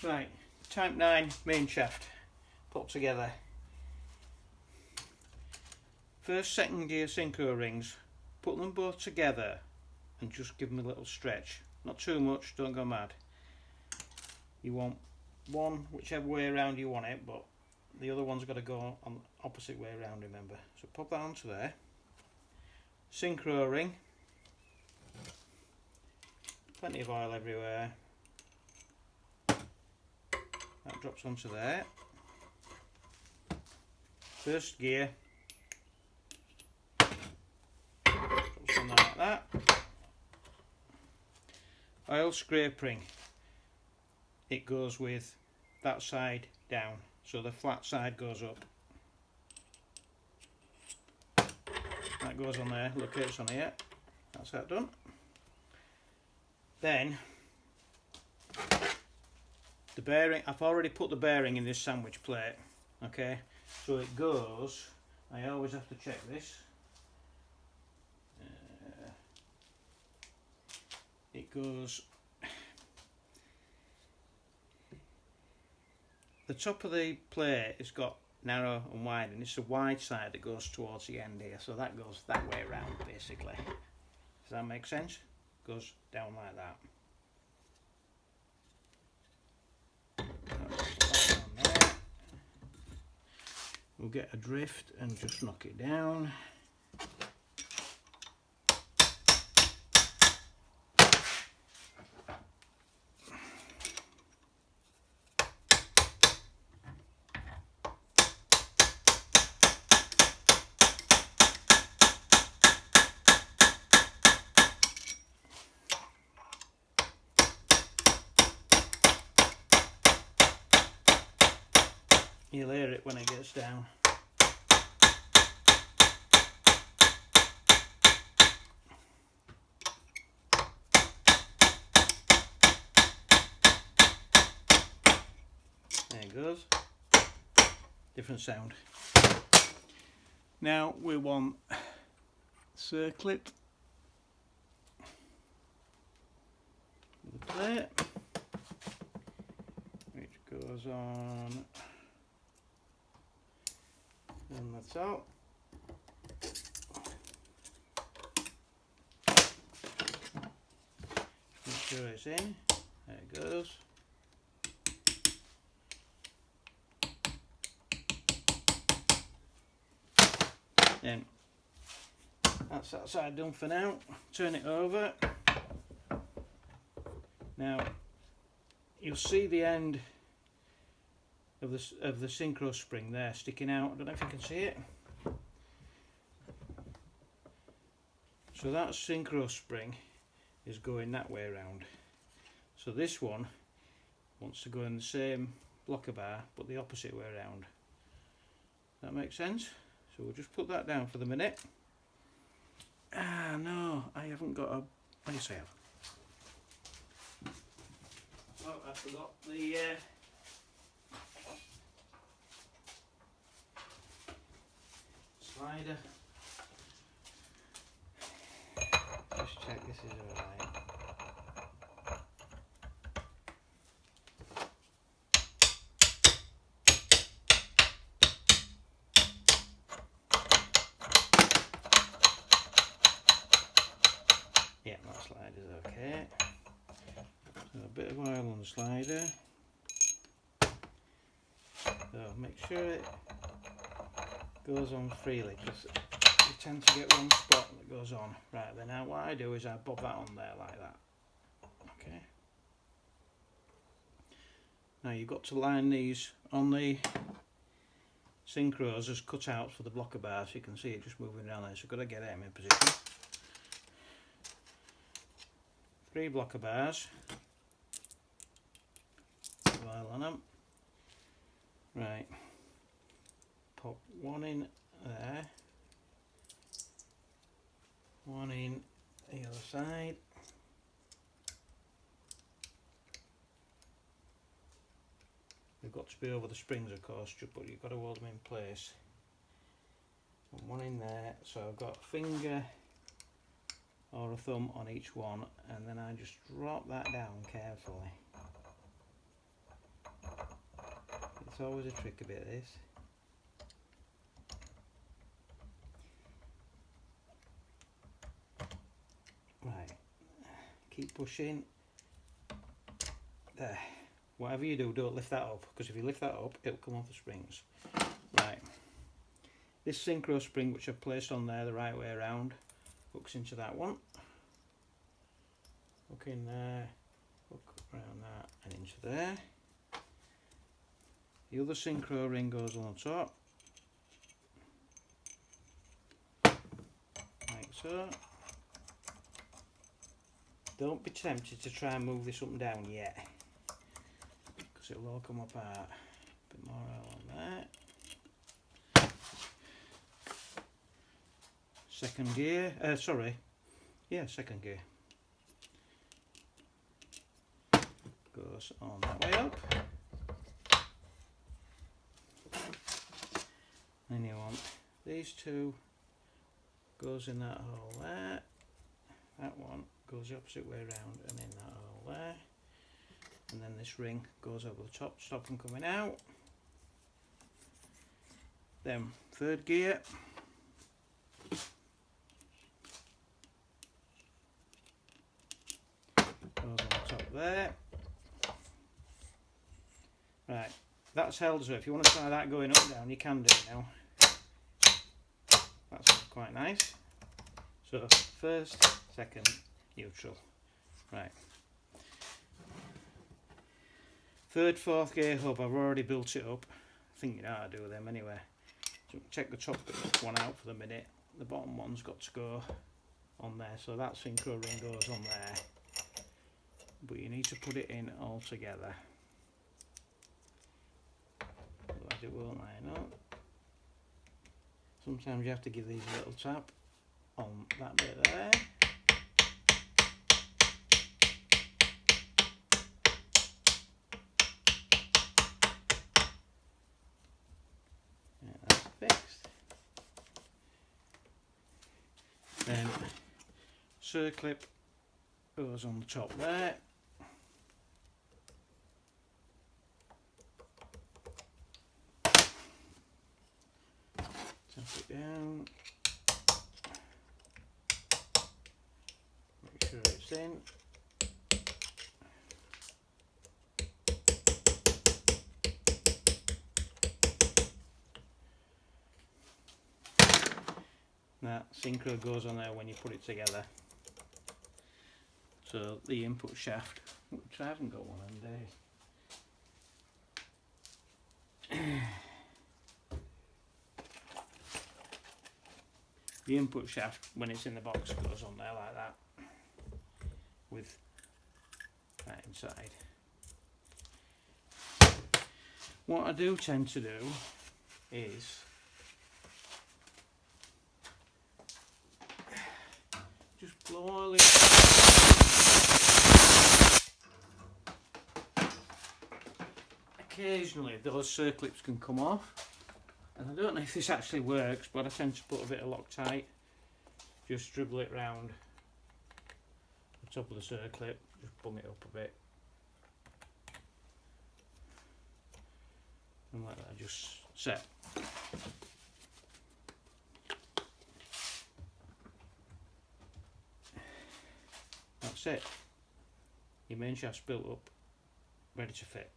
Right, Type 9 main shaft put together. First, second gear synchro rings, put them both together and just give them a little stretch. Not too much, don't go mad. You want one whichever way around you want it, but the other one's got to go on the opposite way around, remember. So pop that onto there. Synchro ring. Plenty of oil everywhere. That drops onto there. First gear. Drops on there like that. Oil scrape ring. It goes with that side down, so the flat side goes up. That goes on there, locates on here. That's that done. Then the bearing, I've already put the bearing in this sandwich plate, okay, so it goes, I always have to check this, it goes, the top of the plate has got narrow and wide, and it's the wide side that goes towards the end here, so that goes that way around basically. Does that make sense? Goes down like that. We'll get a drift and just knock it down. You'll hear it when it gets down. There it goes. Different sound. Now we want circlip with the plate, which goes on and that's out. Make sure it's in. There it goes. Then that's that side done for now. Turn it over. Now you'll see the end of the synchro spring there sticking out. I don't know if you can see it. So that synchro spring is going that way around. So this one wants to go in the same blocker bar but the opposite way around. That makes sense? So we'll just put that down for the minute. Ah no, I haven't got a... Yes I have. Oh, I forgot the... slider. Just check this is alright. Yeah, that slider's okay. So a bit of oil on the slider. So make sure it goes on freely, because you tend to get one spot that goes on. Right then, now what I do is I bob that on there like that. Okay. Now you've got to line these on the synchros as cutouts for the blocker bar, so you can see it just moving around there. So you've got to get them in position. 3 blocker bars. Oil on them. Right. Pop one in there, one in the other side. They've got to be over the springs of course, but you've got to hold them in place. And one in there, so I've got a finger or a thumb on each one, and then I just drop that down carefully. It's always a trick a bit, this. Right, keep pushing. There. Whatever you do, don't lift that up, because if you lift that up, it'll come off the springs. Right. This synchro spring, which I've placed on there the right way around, hooks into that one. Hook in there, hook around that, and into there. The other synchro ring goes on top, like so. Don't be tempted to try and move this up and down yet, because it'll all come apart. A bit more oil on there. Second gear, second gear. Goes on that way up. Then you want these two, goes in that hole there. That one goes the opposite way around and in that hole there. And then this ring goes over the top to stop them coming out. Then third gear. Goes on the top there. Right, that's held, so if you want to try that going up and down, you can do it now. That's quite nice. So first, second, neutral. Right. Third, fourth gear hub, I've already built it up. I think you know how to do them anyway. So check the top one out for the minute. The bottom one's got to go on there, so that synchro ring goes on there. But you need to put it in all together. Otherwise it won't line up. Sometimes you have to give these a little tap on that bit there. Yeah, that's fixed. Then circlip goes on the top there. Tap it down. Make sure it's in. That synchro goes on there when you put it together. So the input shaft, which I haven't got one on there. The input shaft, when it's in the box, goes on there like that, with that inside. What I do tend to do is just blow oil in. Occasionally those circlips can come off, and I don't know if this actually works, but I tend to put a bit of Loctite, just dribble it round the top of the circlip, just bung it up a bit, and let that just set. That's it. Your main shaft's built up, ready to fit.